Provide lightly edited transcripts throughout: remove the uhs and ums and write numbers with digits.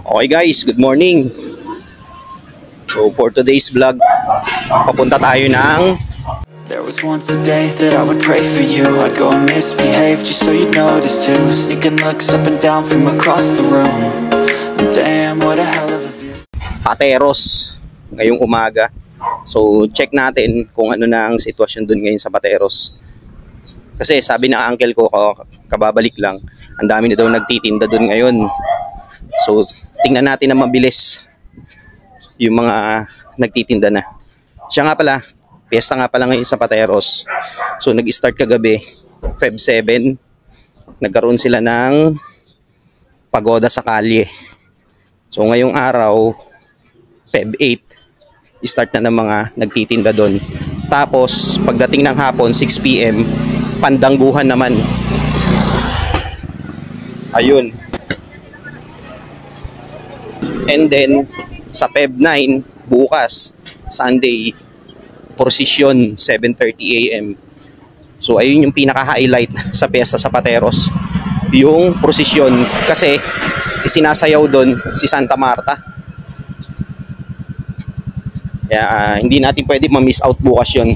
Okay guys, good morning. So for today's vlog, papunta tayo ng There was once a day that I would pray for you. I'd go and misbehave just so you'd notice too. Sneaking looks up and down from across the room. And damn, what a hell of a view. Pateros ngayong umaga. So check natin kung ano na ang sitwasyon dun ngayon sa Pateros. Kasi sabi ng uncle ko, kababalik lang, ang dami na daw nagtitinda dun ngayon. So tingnan natin na mabilis yung mga nagtitinda na. Siya nga pala, piyesta nga pala ngayon sa Pateros. So nag-start kagabi, Feb 7. Nagkaroon sila ng pagoda sa kalye. So ngayong araw, Feb 8, start na ng mga nagtitinda doon. Tapos pagdating ng hapon, 6 PM, pandangguhan naman. Ayun. And then sa Feb 9, bukas, Sunday, prosesyon, 7:30 AM. So ayun yung pinaka-highlight sa piyesta sa Pateros, yung prosesyon, kasi isinasayaw doon si Santa Marta. Kaya hindi natin pwede ma-miss out bukas yun.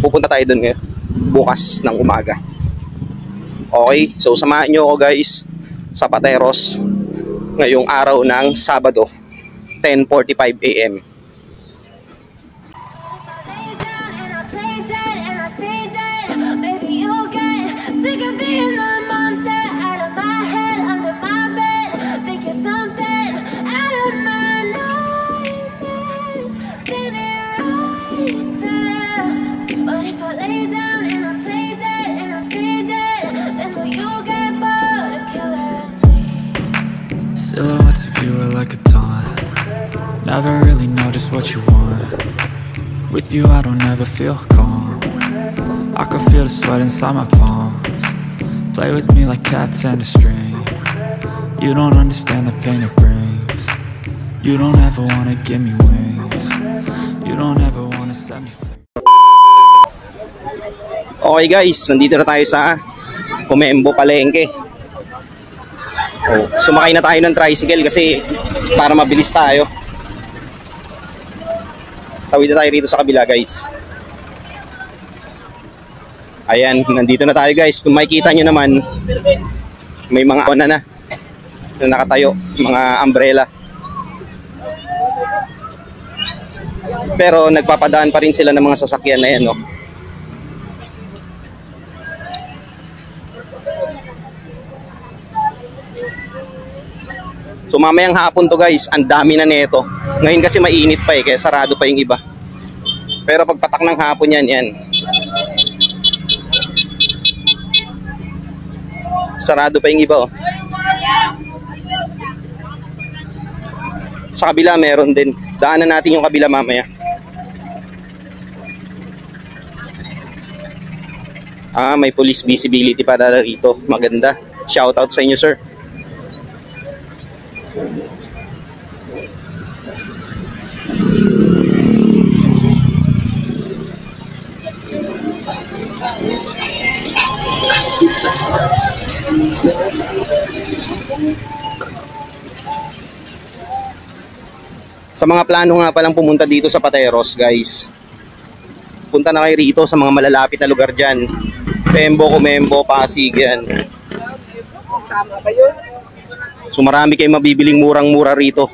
Pupunta tayo doon ngayon, bukas ng umaga. Okay, so samahan nyo ako guys sa Pateros ngayong araw ng Sabado, 10:45 AM. Silhouettes of you are like a taunt. Never really know just what you want. With you I don't ever feel calm. I can feel the sweat inside my palms. Play with me like cats and a string. You don't understand the pain it brings. You don't ever wanna give me wings. You don't ever wanna set me free. Okay guys, nandito na tayo sa Comembo Palengke. Sumakay na tayo ng tricycle kasi para mabilis tayo. Tawid na tayo rito sa kabila guys. Ayan, nandito na tayo guys. Kung makikita nyo naman, may mga na nakatayo, mga umbrella. Pero nagpapadaan pa rin sila ng mga sasakyan na yan, no? So mamayang hapon to guys, ang dami na neto. Ngayon kasi mainit pa kaya sarado pa yung iba. Pero pagpatak ng hapon yan. Sarado pa yung iba, oh. Sa kabila meron din. Daanan natin yung kabila mamaya. May police visibility para rito. Maganda. Shout out sa inyo, sir. Sa mga plano nga palang pumunta dito sa Pateros guys, punta na kayo rito sa mga malalapit na lugar dyan. Pembo, Comembo, Pasig yan. So marami kayong mabibiling murang-mura rito.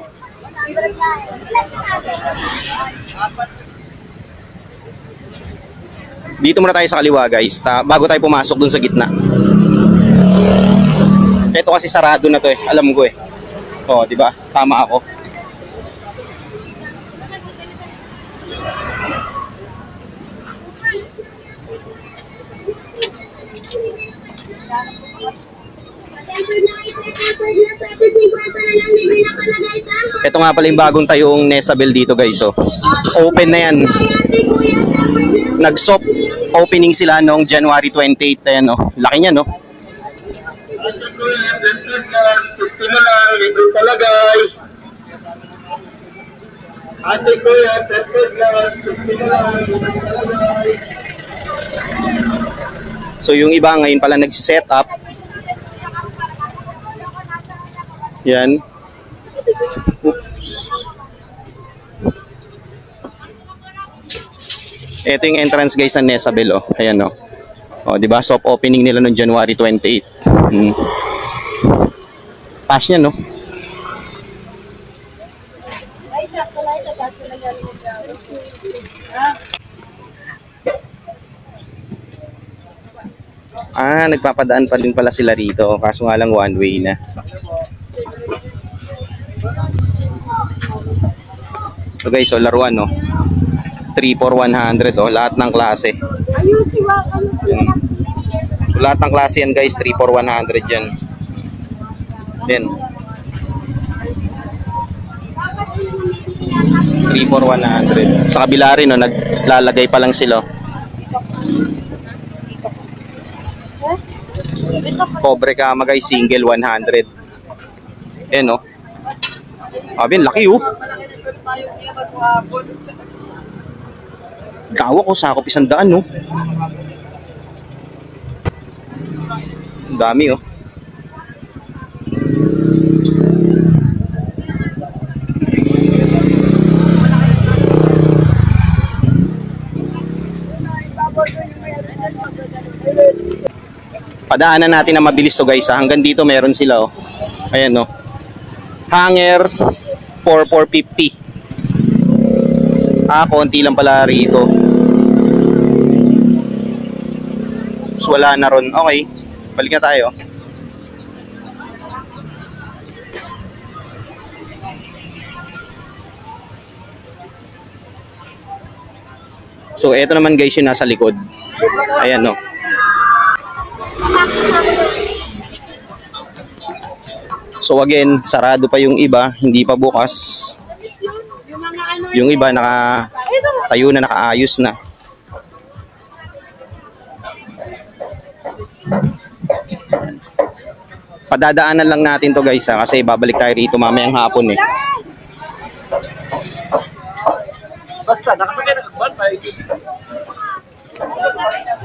Dito muna tayo sa kaliwa guys, bago tayo pumasok dun sa gitna. Ito kasi sarado na to alam ko Oh, di ba? Tama ako. Ito nga pala yung bagong tayong Nesabel dito guys, oh. Open na yan. Nag-soft opening sila noong January 28. Ayan, oh. Laki niya, no? Ate ko yan, 10 glass, 50 na lang, So yung iba ngayon pala nag-set up. Yan. Ito yung entrance guys ng Nesabel, oh. Ayan, oh. Oh, 'di ba? Soft opening nila noong January 28. Pass niya, no? Nagpapadaan pa rin pala sila rito. Kaso nga lang one way na. So guys, so laruan, no? 3 for 100, oh. Lahat ng klase. So lahat ng klase yan guys, 3 for 100 yan. Then 3 for 100. Sa kabila rin, no, naglalagay pa lang sila. Pobre kama guys, single 100. Ayan, no. Abin, laki, oh. Gawa ko, sakop 100, no. Ang dami, oh. Padaanan natin na mabilis to guys, ha? Hanggang dito meron sila, oh. Ayan, no. Hanger 4,450. Konti lang pala rito. So wala na ron. Okay, balik na tayo. So eto naman guys yung nasa likod. Ayan, no. So again, sarado pa yung iba, hindi pa bukas. Yung iba tayo na, nakaayos na. Padadaanan lang natin to guys, ha, kasi babalik tayo rito mamayang hapon, eh. Basta nakasakay na kaban pa.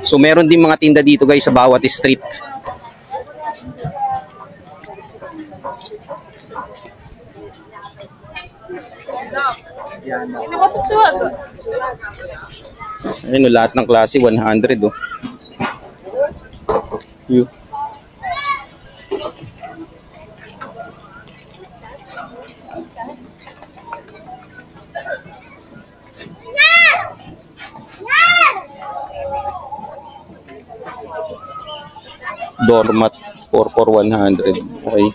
So meron din mga tinda dito guys sa bawat street. Ayun, lahat ng klase 100, oh. Yun. Doormat 4 for 100. Okay.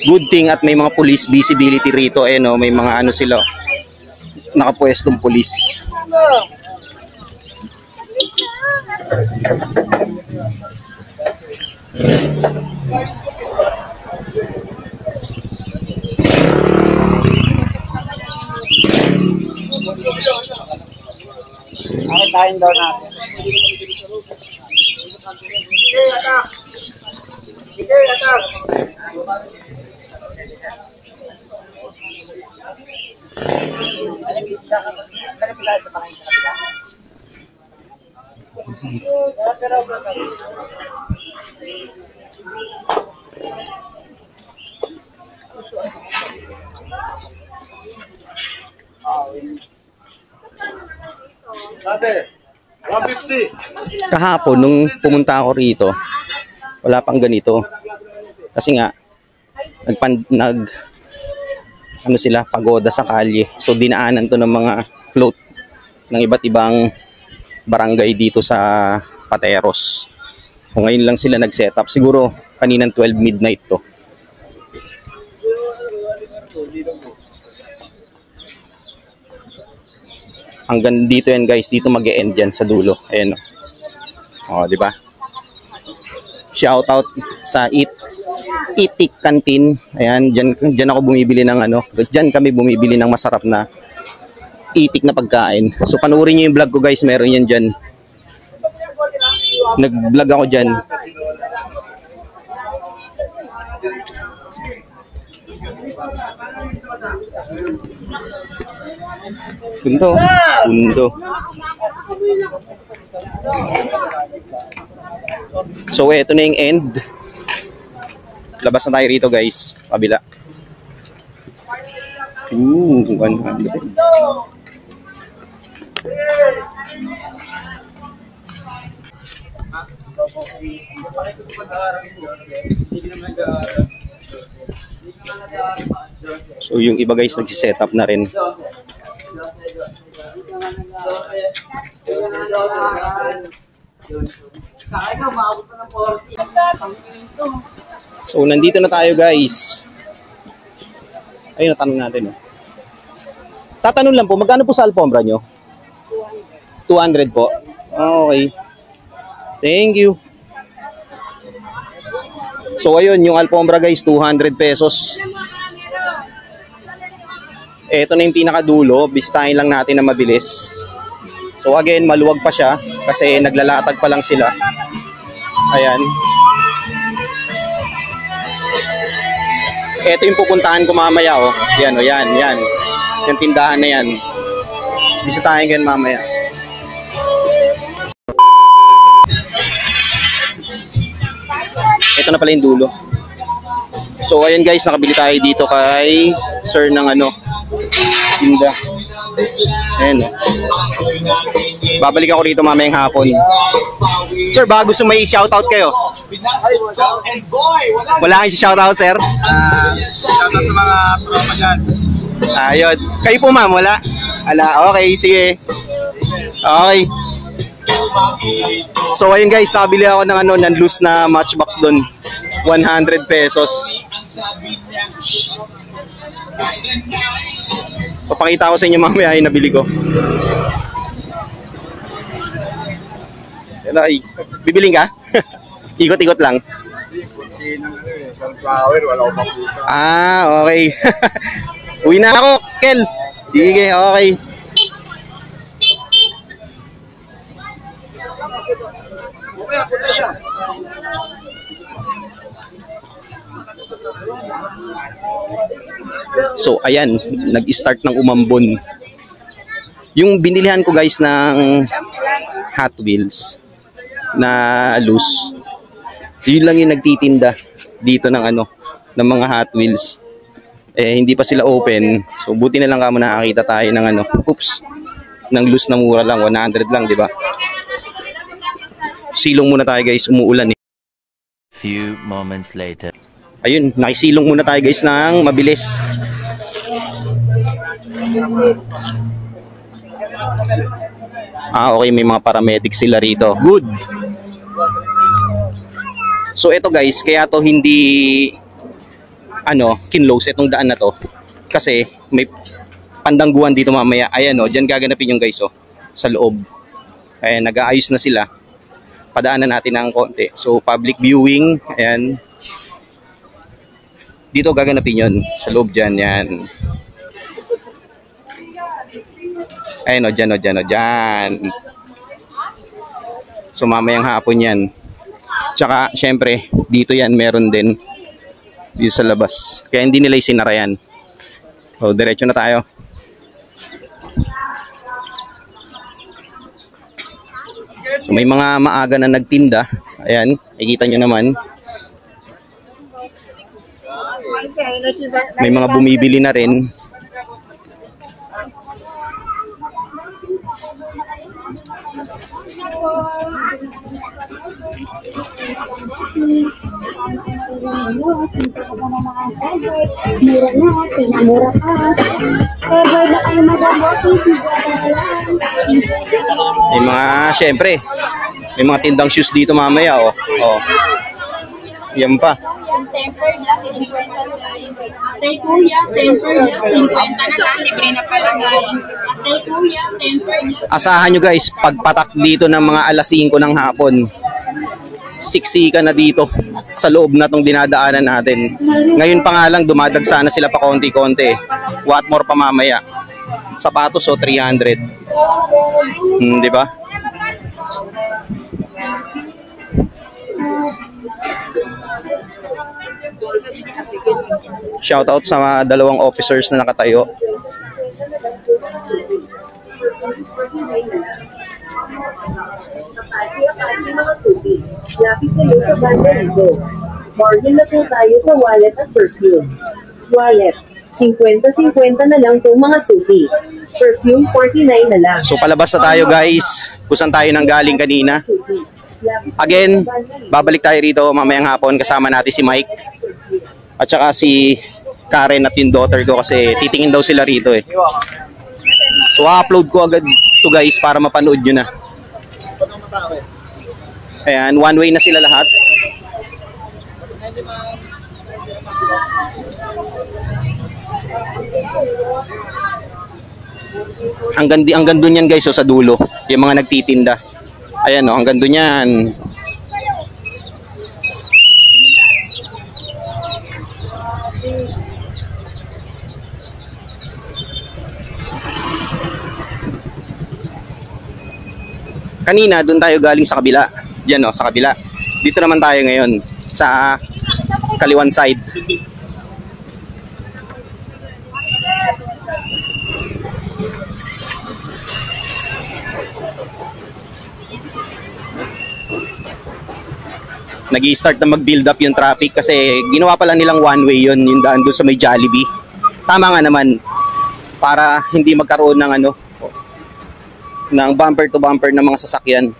Good thing at may mga police visibility rito, eh, no? May mga ano sila, nakapwestong police. Ay, tayo daw natin. Ate, 150. Kahapon nung pumunta ako rito, wala pang ganito. Kasi nga ano sila, pagoda sa kalye. So dinaanan to ng mga float ng iba't ibang barangay dito sa Pateros. So ngayon lang sila nag-set up. Siguro kaninang 12 midnight to. Hanggang dito yan guys, dito mag-e-end yan sa dulo. Ayan, oh, di ba? Shout out sa Itik Canteen. Ayan, diyan ako bumibili ng ano, diyan kami bumibili ng masarap na itik na pagkain. So panoorin niyo yung vlog ko guys, meron yan diyan. Nag-vlog ako diyan. Punto. Punto. So, eto na yung end. Labas na tayo rito, guys. Kabila. 100. So, yung iba guys, nagsiset up na rin. So, nandito na tayo guys. Ayun, natanong natin. Oh. Tatanong lang po, magkano po sa alfombra nyo? 200 po. Okay. Thank you. So, ayun, yung alfombra guys, 200 pesos. Ito na yung pinakadulo. Bisitahin lang natin na mabilis. So, again, maluwag pa siya kasi naglalatag pa lang sila. Ayan. Ito yung pupuntahan ko mamaya, oh. Yan, oh, yan, yan. Yung tindahan na yan. Bisitahin ko yan mamaya. Ito na pala yung dulo. So, ayun guys, nakabili tayo dito kay sir ng ano, tinda. Ayan, oh. Babalik ako rito mamayang hapon. Sir, baka gusto may shoutout kayo? Wala kayong shoutout, sir? Shoutout sa mga tropa dyan. Ayun. Kayo po ma'am, wala? Ala, okay, sige. Okay. So ayun guys, nakabili ako ng ano, ng loose na matchbox doon. 100 pesos. Papakita ko sa inyo mamaya yung nabili ko. Ay, bibiling ka? Ikot-ikot lang. Sunflower, wala ko makita. Ah, okay. Uwi na ako, Kel. Sige, okay. So, ayan, nag-start ng umambon. Yung binilihan ko guys ng Hot Wheels na loose, yun lang yung nagtitinda dito ng ano, ng mga Hot Wheels. Eh, hindi pa sila open. So, buti na lang kamo nakakita tayo ng ano, oops, ng loose na mura lang, 100 lang, di ba? Silong muna tayo guys, umuulan eh. Few moments later. Ayun, nakisilong muna tayo guys ng mabilis. Ah, okay, may mga paramedics sila rito. Good. So ito guys, kaya to hindi ano, kinlose itong daan na to. Kasi may pandangguan dito mamaya. Ayan oh, diyan gaganapin yung guys oh, sa loob. Ayan, nag-aayos na sila. Padaanan natin ng konti. So public viewing, ayan. Dito gaganapin yun, sa loob dyan, yan. Ayan o, dyan o, dyan o, dyan. So mamayang hapon yan. Tsaka, syempre, dito yan, meron din. Dito sa labas. Kaya hindi nila isinara yan. So, diretso na tayo. So, may mga maaga na nagtinda. Ayan, nakikita nyo naman. May mga bumibili na rin. May mga, syempre, may mga tindang shoes dito mamaya, oh. Oh. Yan pa. Tempered lang, 50 lang. Atay kuya, tempered lang, 50 na lang, libre na palagay. Atay kuya, tempered lang. Asahan nyo guys, pagpatak dito ng mga alas 5 ng hapon, siksika na dito sa loob na tong dinadaanan natin. Ngayon pa nga lang, dumadagsa na sila pa konti-konti. What more pa mamaya? Sapatos o 300. Di ba? Shoutout sa mga dalawang officers na nakatayo. Lapit kayo sa banda ito. Bargain na po tayo sa wallet at perfume. Wallet, 50-50 na lang po mga suki. Perfume, 49 na lang. So palabas na tayo guys, kung saan tayo nang galing kanina. Again, babalik tayo rito mamayang hapon, kasama natin si Mike at saka si Karen at yung daughter ko kasi titingin daw sila rito eh. So upload ko agad to guys para mapanood nyo na. Ayan, one way na sila lahat. Hanggang doon yan guys, so sa dulo yung mga nagtitinda. Ayan o, hanggang doon yan. Kanina doon tayo galing sa kabila. Diyan o, sa kabila. Dito naman tayo ngayon sa kaliwan side. Nag-i-start na mag-build up yung traffic kasi ginawa pa lang nilang one way yun, yung daan doon sa may Jollibee. Tama nga naman para hindi magkaroon ng ng bumper to bumper ng mga sasakyan.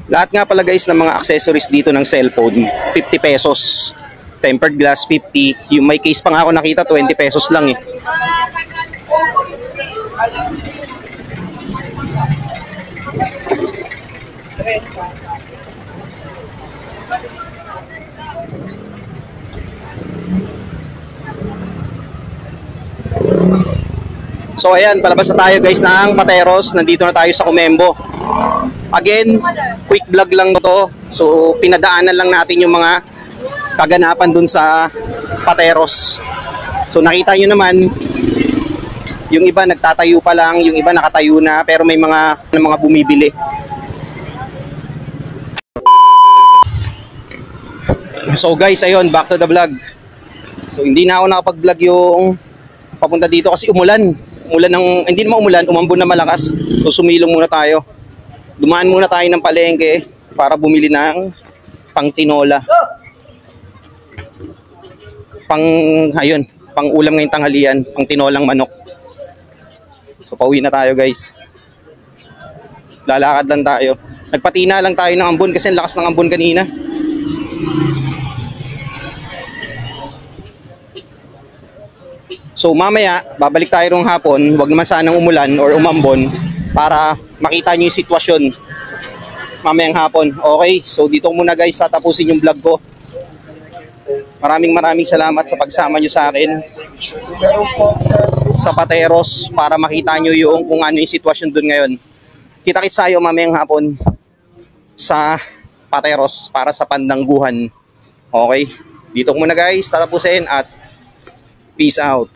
Lahat nga pala guys ng mga accessories dito ng cellphone, 50 pesos. Tempered glass, 50. Yung may case pa nga ako nakita, 20 pesos lang eh. So ayan, palabas na tayo guys ng Pateros. Nandito na tayo sa Comembo. Again, quick vlog lang to. So pinadaanan lang natin yung mga kaganapan dun sa Pateros. So nakita nyo naman, yung iba nagtatayo pa lang, yung iba nakatayo na, pero may mga bumibili. So guys, ayun, back to the vlog. So hindi na ako nakapag-vlog yung papunta dito kasi umulan. Hindi naman umulan, umambon na malakas. So sumilong muna tayo. Dumaan muna tayo ng palengke para bumili ng pang tinola. Pang ulam ngayong tanghalian, pang tinolang manok. So pauwi na tayo guys. Lalakad lang tayo. Nagpatina lang tayo ng ambon kasi ang lakas ng ambon kanina. So mamaya, babalik tayo rong hapon, wag naman sanang umulan or umambon para makita nyo yung sitwasyon mamayang hapon. Okay, so dito muna guys tatapusin yung vlog ko. Maraming salamat sa pagsama nyo sa akin sa Pateros para makita nyo yung kung ano yung sitwasyon dun ngayon. Kita-kits tayo mamayang hapon sa Pateros para sa pandangguhan. Okay, dito muna guys tatapusin at peace out.